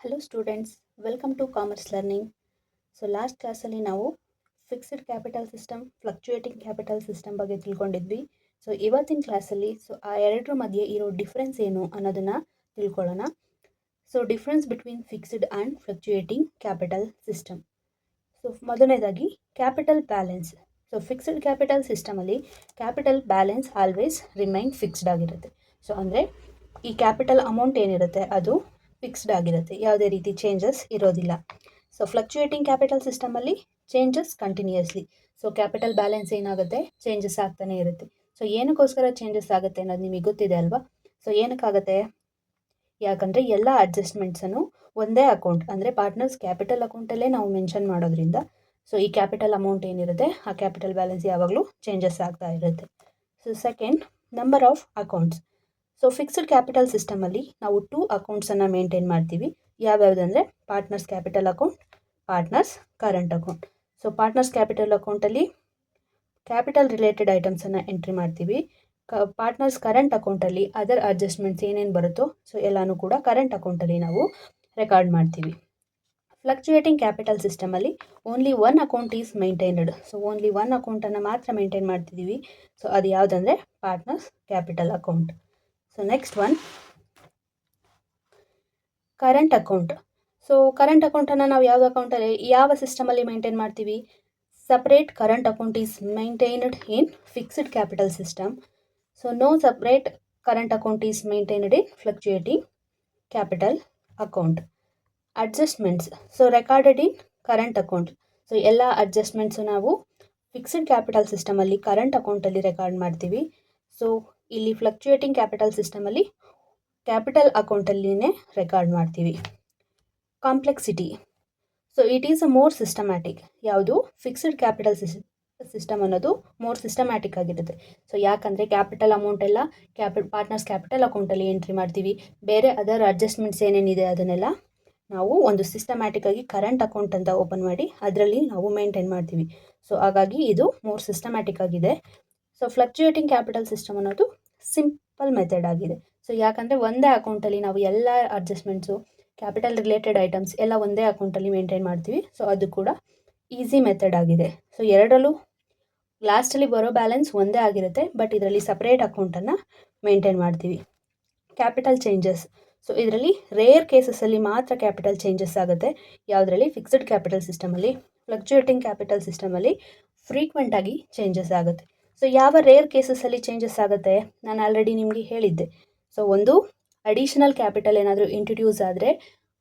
Hello students, welcome to commerce learning. So last ಕ್ಲಾಸಲ್ಲಿ ನಾವು fixed capital system, fluctuating capital system ಬಗ್ಗೆ ತಿಳ್ಕೊಂಡಿದ್ವಿ. So ಇವತ್ತಿನ ಕ್ಲಾಸಲ್ಲಿ ಆ ಎರಡರ ಮಧ್ಯೆ ಇರೋ ಡಿಫ್ರೆನ್ಸ್ ಏನು ಅನ್ನೋದನ್ನು ತಿಳ್ಕೊಳ್ಳೋಣ. So difference between fixed and fluctuating capital system. So ಮೊದಲನೇದಾಗಿ capital balance. So fixed capital ಸಿಸ್ಟಮಲ್ಲಿ capital balance always remain fixed ಆಗಿರುತ್ತೆ. ಸೊ ಅಂದರೆ ಈ ಕ್ಯಾಪಿಟಲ್ ಅಮೌಂಟ್ ಏನಿರುತ್ತೆ ಅದು ಫಿಕ್ಸ್ಡ್ ಆಗಿರುತ್ತೆ, ಯಾವುದೇ ರೀತಿ ಚೇಂಜಸ್ ಇರೋದಿಲ್ಲ. ಸೊ ಫ್ಲಕ್ಚುಯೇಟಿಂಗ್ ಕ್ಯಾಪಿಟಲ್ ಸಿಸ್ಟಮಲ್ಲಿ changes continuously. So capital balance ಏನಾಗುತ್ತೆ, ಚೇಂಜಸ್ ಆಗ್ತಾನೆ ಇರುತ್ತೆ. ಸೊ ಏನಕ್ಕೋಸ್ಕರ ಚೇಂಜಸ್ ಆಗುತ್ತೆ ಅನ್ನೋದು ನಿಮಗೆ ಗೊತ್ತಿದೆ ಅಲ್ವಾ. ಸೊ ಏನಕ್ಕಾಗುತ್ತೆ, ಯಾಕಂದರೆ ಎಲ್ಲ ಅಡ್ಜಸ್ಟ್ಮೆಂಟ್ಸನ್ನು ಒಂದೇ ಅಕೌಂಟ್ ಅಂದರೆ ಪಾರ್ಟ್ನರ್ಸ್ ಕ್ಯಾಪಿಟಲ್ ಅಕೌಂಟಲ್ಲೇ ನಾವು ಮೆನ್ಷನ್ ಮಾಡೋದ್ರಿಂದ ಸೊ ಈ ಕ್ಯಾಪಿಟಲ್ ಅಮೌಂಟ್ ಏನಿರುತ್ತೆ ಆ ಕ್ಯಾಪಿಟಲ್ ಬ್ಯಾಲೆನ್ಸ್ ಯಾವಾಗಲೂ ಚೇಂಜಸ್ ಆಗ್ತಾ ಇರುತ್ತೆ. So second, number of accounts. So fixed capital ಸಿಸ್ಟಮಲ್ಲಿ ನಾವು 2 ಅಕೌಂಟ್ಸನ್ನು ಮೇಂಟೈನ್ ಮಾಡ್ತೀವಿ. ಯಾವ್ಯಾವುದಂದರೆ partners capital account, partners current account. So partners capital ಅಕೌಂಟಲ್ಲಿ ಕ್ಯಾಪಿಟಲ್ ರಿಲೇಟೆಡ್ ಐಟಮ್ಸನ್ನು ಎಂಟ್ರಿ ಮಾಡ್ತೀವಿ. ಪಾರ್ಟ್ನರ್ಸ್ ಕರೆಂಟ್ ಅಕೌಂಟಲ್ಲಿ ಅದರ್ ಅಡ್ಜಸ್ಟ್ಮೆಂಟ್ಸ್ ಏನೇನು ಬರುತ್ತೋ ಸೊ ಎಲ್ಲನೂ ಕೂಡ ಕರೆಂಟ್ ಅಕೌಂಟಲ್ಲಿ ನಾವು ರೆಕಾರ್ಡ್ ಮಾಡ್ತೀವಿ. ಫ್ಲಕ್ಚುಯೇಟಿಂಗ್ ಕ್ಯಾಪಿಟಲ್ ಸಿಸ್ಟಮಲ್ಲಿ only 1 account is maintained. So only 1 ಅಕೌಂಟನ್ನು ಮಾತ್ರ ಮೇಂಟೈನ್ ಮಾಡ್ತಿದ್ದೀವಿ. ಸೊ ಅದು ಯಾವುದಂದರೆ partners capital account. So next one, current account. So current ಅಕೌಂಟನ್ನು ನಾವು ಯಾವ ಸಿಸ್ಟಮಲ್ಲಿ ಮೇಂಟೈನ್ ಮಾಡ್ತೀವಿ? Separate current account is maintained in fixed capital system. So no separate current account is maintained in fluctuating capital account. Adjustments so recorded in current account. So ಎಲ್ಲ adjustments ನಾವು fixed capital ಸಿಸ್ಟಮಲ್ಲಿ current ಅಕೌಂಟಲ್ಲಿ record ಮಾಡ್ತೀವಿ. So ಇಲ್ಲಿ fluctuating capital ಸಿಸ್ಟಮಲ್ಲಿ capital ಅಕೌಂಟಲ್ಲಿನೇ record ಮಾಡ್ತೀವಿ. Complexity. So it is a more systematic. ಯಾವುದು fixed capital system ಅನ್ನೋದು more systematic ಆಗಿರುತ್ತೆ. ಸೊ ಯಾಕಂದರೆ ಕ್ಯಾಪಿಟಲ್ ಅಮೌಂಟ್ ಎಲ್ಲ ಪಾರ್ಟ್ನರ್ಸ್ ಕ್ಯಾಪಿಟಲ್ ಅಕೌಂಟಲ್ಲಿ ಎಂಟ್ರಿ ಮಾಡ್ತೀವಿ. ಬೇರೆ ಅದರ್ ಅಡ್ಜಸ್ಟ್ಮೆಂಟ್ಸ್ ಏನೇನಿದೆ ಅದನ್ನೆಲ್ಲ ನಾವು ಒಂದು ಸಿಸ್ಟಮ್ಯಾಟಿಕ್ ಆಗಿ ಕರೆಂಟ್ ಅಕೌಂಟ್ ಅಂತ ಓಪನ್ ಮಾಡಿ ಅದರಲ್ಲಿ ನಾವು ಮೇಂಟೈನ್ ಮಾಡ್ತೀವಿ. ಸೊ ಹಾಗಾಗಿ ಇದು ಮೋರ್ ಸಿಸ್ಟಮ್ಯಾಟಿಕ್ ಆಗಿದೆ. ಸೊ ಫ್ಲಕ್ಚುಯೇಟಿಂಗ್ ಕ್ಯಾಪಿಟಲ್ ಸಿಸ್ಟಮ್ ಅನ್ನೋದು ಸಿಂಪಲ್ ಮೆಥಡ್ ಆಗಿದೆ. ಸೊ ಯಾಕಂದರೆ ಒಂದೇ ಅಕೌಂಟಲ್ಲಿ ನಾವು ಎಲ್ಲ ಅಡ್ಜಸ್ಟ್ಮೆಂಟ್ಸು, ಕ್ಯಾಪಿಟಲ್ ರಿಲೇಟೆಡ್ ಐಟಮ್ಸ್ ಎಲ್ಲ ಒಂದೇ ಅಕೌಂಟಲ್ಲಿ ಮೇಂಟೈನ್ ಮಾಡ್ತೀವಿ. ಸೊ ಅದು ಕೂಡ ಈಸಿ ಮೆಥಡ್ ಆಗಿದೆ. ಸೊ ಎರಡರಲ್ಲೂ ಲಾಸ್ಟಲ್ಲಿ ಬರೋ ಬ್ಯಾಲೆನ್ಸ್ ಒಂದೇ ಆಗಿರುತ್ತೆ, ಬಟ್ ಇದರಲ್ಲಿ ಸಪ್ರೇಟ್ ಅಕೌಂಟನ್ನು ಮೇಂಟೈನ್ ಮಾಡ್ತೀವಿ. Capital changes. ಸೊ ಇದರಲ್ಲಿ ರೇರ್ ಕೇಸಸಲ್ಲಿ ಮಾತ್ರ ಕ್ಯಾಪಿಟಲ್ ಚೇಂಜಸ್ ಆಗುತ್ತೆ. ಯಾವುದರಲ್ಲಿ? ಫಿಕ್ಸ್ಡ್ ಕ್ಯಾಪಿಟಲ್ ಸಿಸ್ಟಮಲ್ಲಿ. ಫ್ಲಕ್ಚುಯೇಟಿಂಗ್ ಕ್ಯಾಪಿಟಲ್ ಸಿಸ್ಟಮಲ್ಲಿ ಫ್ರೀಕ್ವೆಂಟ್ ಆಗಿ ಚೇಂಜಸ್ ಆಗುತ್ತೆ. ಸೊ ಯಾವ ರೇರ್ ಕೇಸಸಲ್ಲಿ ಚೇಂಜಸ್ ಆಗುತ್ತೆ? ನಾನು ಆಲ್ರೆಡಿ ನಿಮಗೆ ಹೇಳಿದ್ದೆ. ಸೊ ಒಂದು ಅಡಿಷನಲ್ ಕ್ಯಾಪಿಟಲ್ ಏನಾದರೂ ಇಂಟ್ರೊಡ್ಯೂಸ್ ಆದರೆ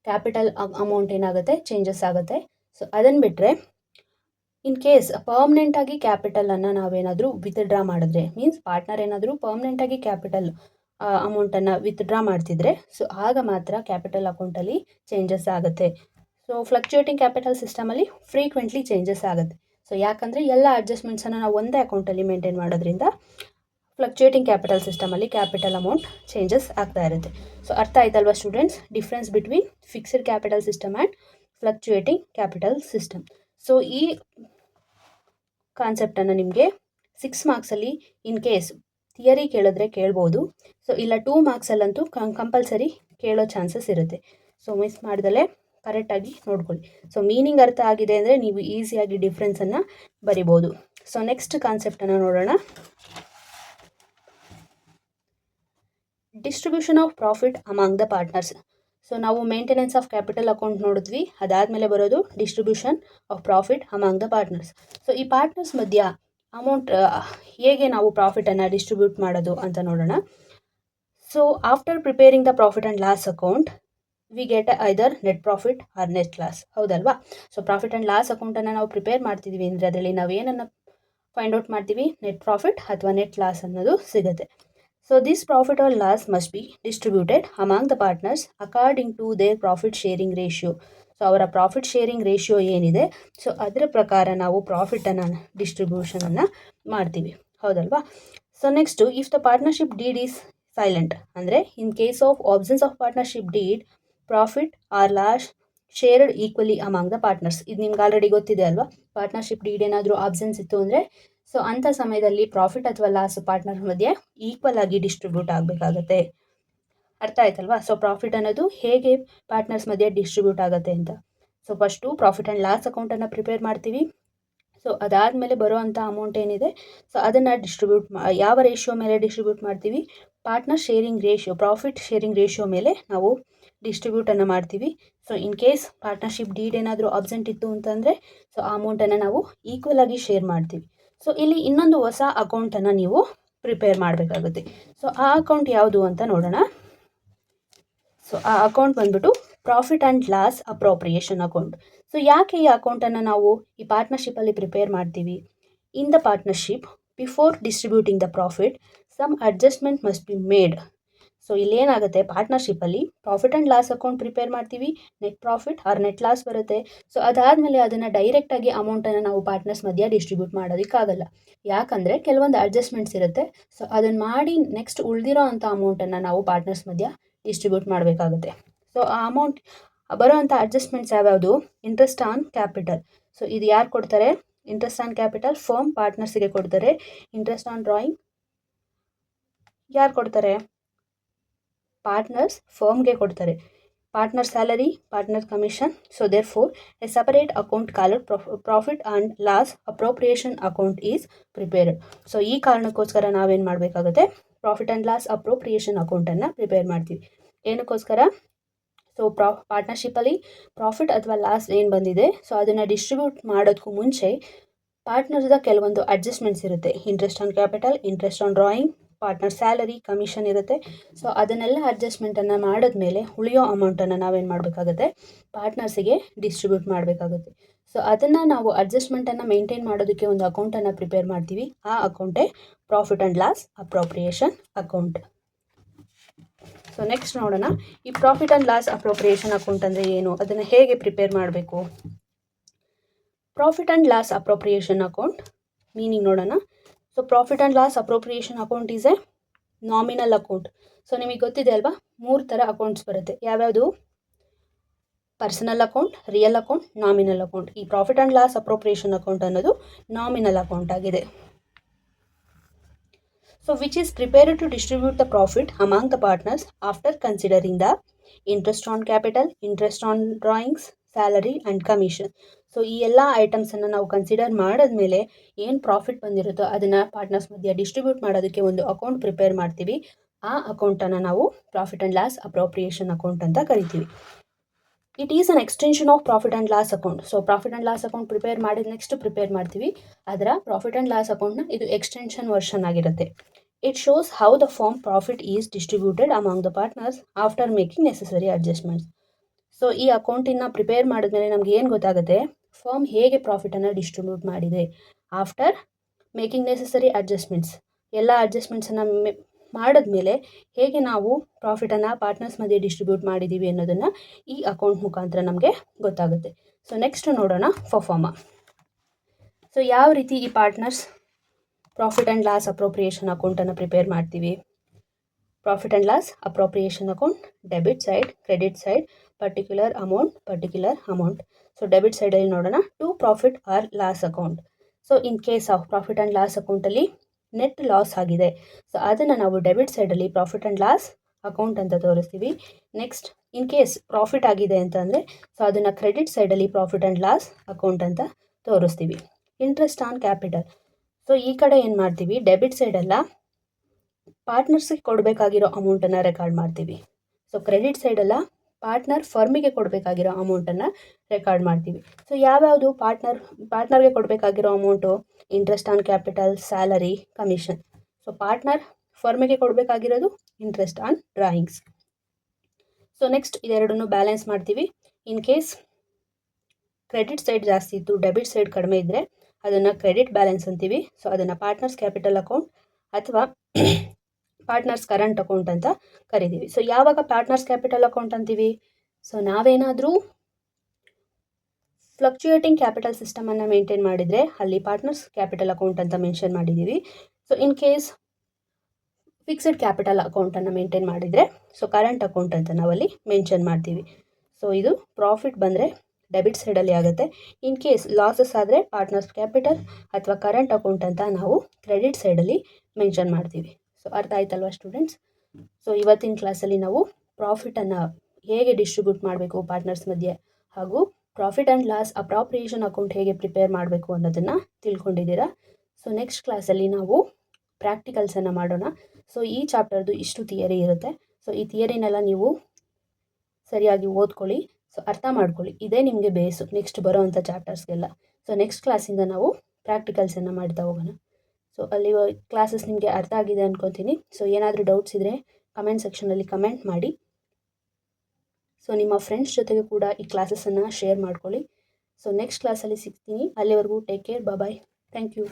ಕ್ಯಾಪಿಟಲ್ ಅಮೌಂಟ್ ಏನಾಗುತ್ತೆ, ಚೇಂಜಸ್ ಆಗುತ್ತೆ. ಸೊ ಅದನ್ನು ಬಿಟ್ಟರೆ ಇನ್ ಕೇಸ್ ಪರ್ಮನೆಂಟಾಗಿ ಕ್ಯಾಪಿಟಲನ್ನು ನಾವೇನಾದರೂ ವಿತ್ಡ್ರಾ ಮಾಡಿದ್ರೆ, ಮೀನ್ಸ್ ಪಾರ್ಟ್ನರ್ ಏನಾದರೂ ಪರ್ಮನೆಂಟಾಗಿ ಕ್ಯಾಪಿಟಲ್ ಅಮೌಂಟನ್ನು ವಿತ್ಡ್ರಾ ಮಾಡ್ತಿದ್ರೆ ಸೊ ಆಗ ಮಾತ್ರ ಕ್ಯಾಪಿಟಲ್ ಅಕೌಂಟಲ್ಲಿ ಚೇಂಜಸ್ ಆಗುತ್ತೆ. ಸೊ ಫ್ಲಕ್ಚುಯೇಟಿಂಗ್ ಕ್ಯಾಪಿಟಲ್ ಸಿಸ್ಟಮಲ್ಲಿ ಫ್ರೀಕ್ವೆಂಟ್ಲಿ ಚೇಂಜಸ್ ಆಗುತ್ತೆ. ಸೊ ಯಾಕಂದರೆ ಎಲ್ಲ ಅಡ್ಜಸ್ಟ್ಮೆಂಟ್ಸನ್ನು ನಾವು ಒಂದೇ ಅಕೌಂಟಲ್ಲಿ ಮೇಂಟೈನ್ ಮಾಡೋದ್ರಿಂದ ಫ್ಲಕ್ಚುಯೇಟಿಂಗ್ ಕ್ಯಾಪಿಟಲ್ ಸಿಸ್ಟಮಲ್ಲಿ ಕ್ಯಾಪಿಟಲ್ ಅಮೌಂಟ್ ಚೇಂಜಸ್ ಆಗ್ತಾ ಇರುತ್ತೆ. ಸೊ ಅರ್ಥ ಆಯ್ತಲ್ವಾ students, difference between fixed capital system and fluctuating capital system. So ಈ ಕಾನ್ಸೆಪ್ಟನ್ನು ನಿಮಗೆ 6 ಮಾರ್ಕ್ಸಲ್ಲಿ ಇನ್ ಕೇಸ್ ಥಿಯರಿ ಕೇಳಿದ್ರೆ ಕೇಳ್ಬೋದು. ಸೊ ಇಲ್ಲ 2 ಮಾರ್ಕ್ಸಲ್ಲಂತೂ ಕಂಪಲ್ಸರಿ ಕೇಳೋ ಚಾನ್ಸಸ್ ಇರುತ್ತೆ. ಸೊ ಮಿಸ್ ಮಾಡ್ದಲೇ ಕರೆಕ್ಟಾಗಿ ನೋಡ್ಕೊಳ್ಳಿ. ಸೊ ಮೀನಿಂಗ್ ಅರ್ಥ ಆಗಿದೆ ಅಂದರೆ ನೀವು ಈಸಿಯಾಗಿ ಡಿಫ್ರೆನ್ಸನ್ನು ಬರಿಬೋದು. ಸೊ ನೆಕ್ಸ್ಟ್ ಕಾನ್ಸೆಪ್ಟನ್ನು ನೋಡೋಣ. Distribution of profit among the partners. So ನಾವು ಮೇಂಟೆನೆನ್ಸ್ ಆಫ್ ಕ್ಯಾಪಿಟಲ್ ಅಕೌಂಟ್ ನೋಡಿದ್ವಿ, ಅದಾದಮೇಲೆ ಬರೋದು distribution of profit among the partners. So ಈ ಪಾರ್ಟ್ನರ್ಸ್ ಮಧ್ಯ ಅಮೌಂಟ್ ಹೇಗೆ ನಾವು ಪ್ರಾಫಿಟನ್ನು ಡಿಸ್ಟ್ರಿಬ್ಯೂಟ್ ಮಾಡೋದು ಅಂತ ನೋಡೋಣ. So after preparing the profit and loss account we get either net profit or net loss. ಹೌದಲ್ವಾ? ಸೊ ಪ್ರಾಫಿಟ್ ಆ್ಯಂಡ್ ಲಾಸ್ ಅಕೌಂಟನ್ನು ನಾವು ಪ್ರಿಪೇರ್ ಮಾಡ್ತಿದ್ದೀವಿ ಅಂದರೆ ಅದರಲ್ಲಿ ನಾವು ಏನನ್ನು ಫೈಂಡ್ ಔಟ್ ಮಾಡ್ತೀವಿ? ನೆಟ್ ಪ್ರಾಫಿಟ್ ಅಥವಾ ನೆಟ್ ಲಾಸ್ ಅನ್ನೋದು ಸಿಗುತ್ತೆ. So this profit or loss must be distributed among the partners according to their profit sharing ratio. So ಅವರ ಪ್ರಾಫಿಟ್ ಶೇರಿಂಗ್ ರೇಷಿಯೋ ಏನಿದೆ ಸೊ ಅದರ ಪ್ರಕಾರ ನಾವು ಪ್ರಾಫಿಟನ್ನು ಡಿಸ್ಟ್ರಿಬ್ಯೂಷನನ್ನು ಮಾಡ್ತೀವಿ. ಹೌದಲ್ವಾ? So next, if the partnership deed is silent ಅಂದರೆ in case of absence of partnership deed, profit or loss shared equally among the partners. ಇದು ನಿಮ್ಗೆ ಆಲ್ರೆಡಿ ಗೊತ್ತಿದೆ ಅಲ್ವಾ. ಪಾರ್ಟ್ನರ್ಶಿಪ್ ಡೀಡ್ ಏನಾದರೂ ಆಬ್ಸೆನ್ಸ್ ಇತ್ತು ಅಂದರೆ ಸೊ ಅಂಥ ಸಮಯದಲ್ಲಿ ಪ್ರಾಫಿಟ್ ಅಥವಾ ಲಾಸ್ ಪಾರ್ಟ್ನರ್ ಮಧ್ಯೆ ಈಕ್ವಲ್ ಆಗಿ ಡಿಸ್ಟ್ರಿಬ್ಯೂಟ್ ಆಗಬೇಕಾಗತ್ತೆ. ಅರ್ಥ ಆಯ್ತಲ್ವಾ? ಸೊ ಪ್ರಾಫಿಟ್ ಅನ್ನೋದು ಹೇಗೆ ಪಾರ್ಟ್ನರ್ಸ್ ಮಧ್ಯೆ ಡಿಸ್ಟ್ರಿಬ್ಯೂಟ್ ಆಗುತ್ತೆ ಅಂತ. So first profit and loss ಅಕೌಂಟನ್ನು ಪ್ರಿಪೇರ್ ಮಾಡ್ತೀವಿ. ಸೊ ಅದಾದಮೇಲೆ ಬರುವಂಥ ಅಮೌಂಟ್ ಏನಿದೆ ಸೊ ಅದನ್ನು ಯಾವ ರೇಷಿಯೋ ಮೇಲೆ ಡಿಸ್ಟ್ರಿಬ್ಯೂಟ್ ಮಾಡ್ತೀವಿ? Partner sharing ratio, profit sharing ratio ಮೇಲೆ ನಾವು ಡಿಸ್ಟ್ರಿಬ್ಯೂಟನ್ನು ಮಾಡ್ತೀವಿ. So in case partnership deed ಏನಾದರೂ ಅಬ್ಸೆಂಟ್ ಇತ್ತು ಅಂತಂದರೆ ಸೊ ಆ ಅಮೌಂಟನ್ನು ನಾವು ಈಕ್ವಲ್ ಆಗಿ ಶೇರ್ ಮಾಡ್ತೀವಿ. ಸೊ ಇಲ್ಲಿ ಇನ್ನೊಂದು ಹೊಸ ಅಕೌಂಟನ್ನು ನೀವು ಪ್ರಿಪೇರ್ ಮಾಡಬೇಕಾಗುತ್ತೆ. ಸೊ ಆ ಅಕೌಂಟ್ ಯಾವುದು ಅಂತ ನೋಡೋಣ. ಸೊ ಆ ಅಕೌಂಟ್ ಬಂದ್ಬಿಟ್ಟು profit and loss appropriation account. So ಯಾಕೆ ಈ ಅಕೌಂಟನ್ನು ನಾವು ಈ ಪಾರ್ಟ್ನರ್ಶಿಪ್ಪಲ್ಲಿ ಪ್ರಿಪೇರ್ ಮಾಡ್ತೀವಿ? In the partnership before distributing the profit some adjustment must be made. So ಇಲ್ಲೇನಾಗುತ್ತೆ, ಪಾರ್ಟ್ನರ್ಶಿಪ್ಪಲ್ಲಿ profit and loss account prepare ಮಾಡ್ತೀವಿ, net profit or net loss ಬರುತ್ತೆ. ಸೊ ಅದಾದಮೇಲೆ ಅದನ್ನು ಡೈರೆಕ್ಟಾಗಿ ಅಮೌಂಟನ್ನು ನಾವು ಪಾರ್ಟ್ನರ್ಸ್ ಮಧ್ಯೆ ಡಿಸ್ಟ್ರಿಬ್ಯೂಟ್ ಮಾಡೋದಕ್ಕಾಗಲ್ಲ. ಯಾಕಂದರೆ ಕೆಲವೊಂದು ಅಡ್ಜಸ್ಟ್ಮೆಂಟ್ಸ್ ಇರುತ್ತೆ. ಸೊ ಅದನ್ನು ಮಾಡಿ ನೆಕ್ಸ್ಟ್ ಉಳಿದಿರೋ ಅಂಥ ಅಮೌಂಟನ್ನು ನಾವು ಪಾರ್ಟ್ನರ್ಸ್ ಮಧ್ಯೆ ಡಿಸ್ಟ್ರಿಬ್ಯೂಟ್ ಮಾಡಬೇಕಾಗುತ್ತೆ. ಸೊ ಆ ಅಮೌಂಟ್ ಬರೋವಂಥ ಅಡ್ಜಸ್ಟ್ಮೆಂಟ್ಸ್ ಯಾವ್ಯಾವುದು? Interest on capital. ಸೊ ಇದು ಯಾರು ಕೊಡ್ತಾರೆ? ಇಂಟ್ರೆಸ್ಟ್ ಆನ್ ಕ್ಯಾಪಿಟಲ್ ಫರ್ಮ್ ಪಾರ್ಟ್ನರ್ಸಿಗೆ ಕೊಡ್ತಾರೆ. ಇಂಟ್ರೆಸ್ಟ್ ಆನ್ ಡ್ರಾಯಿಂಗ್ ಯಾರು ಕೊಡ್ತಾರೆ? ಪಾರ್ಟ್ನರ್ಸ್ ಫರ್ಮ್ಗೆ ಕೊಡ್ತಾರೆ. Partner salary, partner commission. So therefore a separate account called profit and loss appropriation account is prepared. So ಈ ಕಾರಣಕ್ಕೋಸ್ಕರ ನಾವೇನು ಮಾಡಬೇಕಾಗುತ್ತೆ? ಪ್ರಾಫಿಟ್ ಆ್ಯಂಡ್ ಲಾಸ್ ಅಪ್ರೋಪ್ರಿಯೇಷನ್ ಅಕೌಂಟನ್ನು ಪ್ರಿಪೇರ್ ಮಾಡ್ತೀವಿ. ಏನಕ್ಕೋಸ್ಕರ? ಸೊ ಪಾರ್ಟ್ನರ್ಶಿಪ್ಪಲ್ಲಿ ಪ್ರಾಫಿಟ್ ಅಥವಾ ಲಾಸ್ ಏನು ಬಂದಿದೆ ಸೊ ಅದನ್ನು ಡಿಸ್ಟ್ರಿಬ್ಯೂಟ್ ಮಾಡೋದಕ್ಕೂ ಮುಂಚೆ ಪಾರ್ಟ್ನರ್ಸ್ದ ಕೆಲವೊಂದು ಅಡ್ಜಸ್ಟ್ಮೆಂಟ್ಸ್ ಇರುತ್ತೆ. Interest on capital, interest on drawing, partner salary, commission ಇರುತ್ತೆ. ಸೊ ಅದನ್ನೆಲ್ಲ ಅಡ್ಜಸ್ಟ್ಮೆಂಟನ್ನು ಮಾಡಿದ್ಮೇಲೆ ಉಳಿಯೋ ಅಮೌಂಟನ್ನು ನಾವೇನು ಮಾಡಬೇಕಾಗುತ್ತೆ? ಪಾರ್ಟ್ನರ್ಸಿಗೆ ಡಿಸ್ಟ್ರಿಬ್ಯೂಟ್ ಮಾಡಬೇಕಾಗುತ್ತೆ. ಸೊ ಅದನ್ನು ನಾವು ಅಡ್ಜಸ್ಟ್ಮೆಂಟನ್ನು ಮೇಂಟೈನ್ ಮಾಡೋದಕ್ಕೆ ಒಂದು ಅಕೌಂಟನ್ನು ಪ್ರಿಪೇರ್ ಮಾಡ್ತೀವಿ. ಆ ಅಕೌಂಟೇ profit and loss appropriation account. So next ನೋಡೋಣ, ಈ profit and loss appropriation account ಅಂದರೆ ಏನು, ಅದನ್ನು ಹೇಗೆ ಪ್ರಿಪೇರ್ ಮಾಡಬೇಕು? Profit and loss appropriation account meaning ನೋಡೋಣ. So profit and loss appropriation account is a nominal account. So ನಿಮಗೆ ಗೊತ್ತಿದೆ ಅಲ್ವಾ, 3 ಥರ ಅಕೌಂಟ್ಸ್ ಬರುತ್ತೆ. ಯಾವ್ಯಾವುದು? Personal account, real account, nominal account. ಈ profit and loss appropriation account ಅನ್ನೋದು ನಾಮಿನಲ್ ಅಕೌಂಟ್ ಆಗಿದೆ. So which is prepared to distribute the profit among the partners after considering the interest on capital, interest on drawings, salary and commission. So ಈ ಎಲ್ಲ ಐಟಮ್ಸನ್ನು ನಾವು consider ಮಾಡಿದ್ಮೇಲೆ ಏನು profit ಬಂದಿರುತ್ತೋ ಅದನ್ನು partners ಮಧ್ಯೆ distribute ಮಾಡೋದಕ್ಕೆ ಒಂದು ಅಕೌಂಟ್ ಪ್ರಿಪೇರ್ ಮಾಡ್ತೀವಿ. ಆ ಅಕೌಂಟನ್ನು ನಾವು profit and loss appropriation account ಅಂತ ಕರಿತೀವಿ. It is an extension of profit and loss account. So profit and loss account prepare ಮಾಡಿದ ನೆಕ್ಸ್ಟ್ ಪ್ರಿಪೇರ್ ಮಾಡ್ತೀವಿ ಅದರ ಪ್ರಾಫಿಟ್ ಆ್ಯಂಡ್ ಲಾಸ್ ಅಕೌಂಟ್ನ ಇದು ಎಕ್ಸ್ಟೆನ್ಷನ್ ವರ್ಷನ್ ಆಗಿರುತ್ತೆ. It shows how the firm profit is distributed among the partners after making necessary adjustments. So ಈ ಅಕೌಂಟಿನ prepare ಮಾಡಿದ್ಮೇಲೆ ನಮ್ಗೆ ಏನು ಗೊತ್ತಾಗುತ್ತೆ? ಫರ್ಮ್ ಹೇಗೆ ಪ್ರಾಫಿಟನ್ನು ಡಿಸ್ಟ್ರಿಬ್ಯೂಟ್ ಮಾಡಿದೆ ಆಫ್ಟರ್ ಮೇಕಿಂಗ್ ನೆಸೆಸರಿ ಅಡ್ಜಸ್ಟ್ಮೆಂಟ್ಸ್. ಎಲ್ಲ ಅಡ್ಜಸ್ಟ್ಮೆಂಟ್ಸನ್ನು ಮಾಡಿದ್ಮೇಲೆ ಹೇಗೆ ನಾವು ಪ್ರಾಫಿಟನ್ನು ಪಾರ್ಟ್ನರ್ಸ್ ಮಧ್ಯೆ ಡಿಸ್ಟ್ರಿಬ್ಯೂಟ್ ಮಾಡಿದ್ದೀವಿ ಅನ್ನೋದನ್ನು ಈ ಅಕೌಂಟ್ ಮುಖಾಂತರ ನಮಗೆ ಗೊತ್ತಾಗುತ್ತೆ. ಸೊ ನೆಕ್ಸ್ಟ್ ನೋಡೋಣ ಫರ್ಫಾರ್ಮ. ಸೊ ಯಾವ ರೀತಿ ಈ partners profit and loss appropriation ಅಕೌಂಟನ್ನು ಪ್ರಿಪೇರ್ ಮಾಡ್ತೀವಿ? Profit and loss appropriation account, debit side, credit side, particular amount. So debit ಸೈಡಲ್ಲಿ ನೋಡೋಣ, to profit or loss account. So in case of profit and loss ಅಕೌಂಟಲ್ಲಿ net loss ಆಗಿದೆ so ಅದನ್ನು ನಾವು debit ಸೈಡಲ್ಲಿ profit and loss account ಅಂತ ತೋರಿಸ್ತೀವಿ. Next in case profit ಆಗಿದೆ ಅಂತಂದರೆ ಸೊ ಅದನ್ನು ಕ್ರೆಡಿಟ್ ಸೈಡಲ್ಲಿ ಪ್ರಾಫಿಟ್ ಆ್ಯಂಡ್ ಲಾಸ್ ಅಕೌಂಟ್ ಅಂತ ತೋರಿಸ್ತೀವಿ. Interest on capital. ಸೊ ಈ ಕಡೆ ಏನು ಮಾಡ್ತೀವಿ? ಡೆಬಿಟ್ ಸೈಡೆಲ್ಲ ಪಾರ್ಟ್ನರ್ಸ್ಗೆ ಕೊಡಬೇಕಾಗಿರೋ ಅಮೌಂಟನ್ನು ರೆಕಾರ್ಡ್ ಮಾಡ್ತೀವಿ. ಸೊ ಕ್ರೆಡಿಟ್ ಸೈಡೆಲ್ಲ ಪಾರ್ಟ್ನರ್ ಫರ್ಮಿಗೆ ಕೊಡಬೇಕಾಗಿರೋ ಅಮೌಂಟನ್ನು ರೆಕಾರ್ಡ್ ಮಾಡ್ತೀವಿ. ಸೊ ಯಾವ್ಯಾವುದು ಪಾರ್ಟ್ನರ್ಗೆ ಕೊಡಬೇಕಾಗಿರೋ amount? Interest on capital, salary, commission. So partner ಫರ್ಮಿಗೆ ಕೊಡಬೇಕಾಗಿರೋದು interest on drawings. So next ಇದೆರಡನ್ನು ಬ್ಯಾಲೆನ್ಸ್ ಮಾಡ್ತೀವಿ. ಇನ್ ಕೇಸ್ ಕ್ರೆಡಿಟ್ ಸೈಡ್ ಜಾಸ್ತಿ ಇತ್ತು, ಡೆಬಿಟ್ ಸೈಡ್ ಕಡಿಮೆ ಇದ್ದರೆ ಅದನ್ನು ಕ್ರೆಡಿಟ್ ಬ್ಯಾಲೆನ್ಸ್ ಅಂತೀವಿ. ಸೊ ಅದನ್ನು ಪಾರ್ಟ್ನರ್ಸ್ ಕ್ಯಾಪಿಟಲ್ ಅಕೌಂಟ್ ಅಥವಾ ಪಾರ್ಟ್ನರ್ಸ್ ಕರೆಂಟ್ ಅಕೌಂಟ್ ಅಂತ ಕರಿತೀವಿ. ಸೊ ಯಾವಾಗ ಪಾರ್ಟ್ನರ್ಸ್ ಕ್ಯಾಪಿಟಲ್ ಅಕೌಂಟ್ ಅಂತೀವಿ? ಸೊ ನಾವೇನಾದರೂ ಫ್ಲಕ್ಚುಯೇಟಿಂಗ್ ಕ್ಯಾಪಿಟಲ್ ಸಿಸ್ಟಮನ್ನು ಮೇಂಟೈನ್ ಮಾಡಿದರೆ ಅಲ್ಲಿ ಪಾರ್ಟ್ನರ್ಸ್ ಕ್ಯಾಪಿಟಲ್ ಅಕೌಂಟ್ ಅಂತ ಮೆನ್ಷನ್ ಮಾಡಿದ್ದೀವಿ. So in case fixed capital ಅಕೌಂಟನ್ನು ಮೇಂಟೈನ್ ಮಾಡಿದರೆ ಸೊ ಕರೆಂಟ್ ಅಕೌಂಟ್ ಅಂತ ನಾವಲ್ಲಿ ಮೆನ್ಷನ್ ಮಾಡ್ತೀವಿ. ಸೊ ಇದು ಪ್ರಾಫಿಟ್ ಬಂದರೆ ಡೆಬಿಟ್ ಸೈಡಲ್ಲಿ ಆಗುತ್ತೆ. ಇನ್ ಕೇಸ್ ಲಾಸಸ್ ಆದರೆ ಪಾರ್ಟ್ನರ್ಸ್ ಕ್ಯಾಪಿಟಲ್ ಅಥವಾ ಕರೆಂಟ್ ಅಕೌಂಟ್ ಅಂತ ನಾವು ಕ್ರೆಡಿಟ್ ಸೈಡಲ್ಲಿ ಮೆನ್ಷನ್ ಮಾಡ್ತೀವಿ. ಸೊ ಅರ್ಥ ಆಯ್ತಲ್ವಾ ಸ್ಟೂಡೆಂಟ್ಸ್? ಸೊ ಇವತ್ತಿನ ಕ್ಲಾಸಲ್ಲಿ ನಾವು ಪ್ರಾಫಿಟನ್ನು ಹೇಗೆ ಡಿಸ್ಟ್ರಿಬ್ಯೂಟ್ ಮಾಡಬೇಕು ಪಾರ್ಟ್ನರ್ಸ್ ಮಧ್ಯೆ, ಹಾಗೂ profit and loss appropriation account ಹೇಗೆ ಪ್ರಿಪೇರ್ ಮಾಡಬೇಕು ಅನ್ನೋದನ್ನು ತಿಳ್ಕೊಂಡಿದ್ದೀರಾ. ಸೊ ನೆಕ್ಸ್ಟ್ ಕ್ಲಾಸಲ್ಲಿ ನಾವು ಪ್ರಾಕ್ಟಿಕಲ್ಸನ್ನು ಮಾಡೋಣ. ಸೊ ಈ ಚಾಪ್ಟರ್ದು ಇಷ್ಟು ಥಿಯರಿ ಇರುತ್ತೆ. ಸೊ ಈ ಥಿಯರಿನೆಲ್ಲ ನೀವು ಸರಿಯಾಗಿ ಓದ್ಕೊಳ್ಳಿ, ಸೊ ಅರ್ಥ ಮಾಡ್ಕೊಳ್ಳಿ. ಇದೇ ನಿಮಗೆ ಬೇಸು ನೆಕ್ಸ್ಟ್ ಬರೋ ಅಂಥ ಚಾಪ್ಟರ್ಸ್ಗೆಲ್ಲ. ಸೊ ನೆಕ್ಸ್ಟ್ ಕ್ಲಾಸಿಂದ ನಾವು ಪ್ರಾಕ್ಟಿಕಲ್ಸನ್ನು ಮಾಡ್ತಾ ಹೋಗೋಣ. ಸೊ ಅಲ್ಲಿ ಕ್ಲಾಸಸ್ ನಿಮಗೆ ಅರ್ಥ ಆಗಿದೆ ಅಂದ್ಕೊತೀನಿ. ಸೊ ಏನಾದರೂ ಡೌಟ್ಸ್ ಇದ್ದರೆ ಕಮೆಂಟ್ ಸೆಕ್ಷನಲ್ಲಿ ಕಮೆಂಟ್ ಮಾಡಿ. ಸೊ ನಿಮ್ಮ ಫ್ರೆಂಡ್ಸ್ ಜೊತೆಗೆ ಕೂಡ ಈ ಕ್ಲಾಸಸನ್ನು ಶೇರ್ ಮಾಡ್ಕೊಳ್ಳಿ. ಸೊ ನೆಕ್ಸ್ಟ್ ಕ್ಲಾಸಲ್ಲಿ ಸಿಗ್ತೀನಿ. ಅಲ್ಲಿವರೆಗೂ take care, bye. Thank you.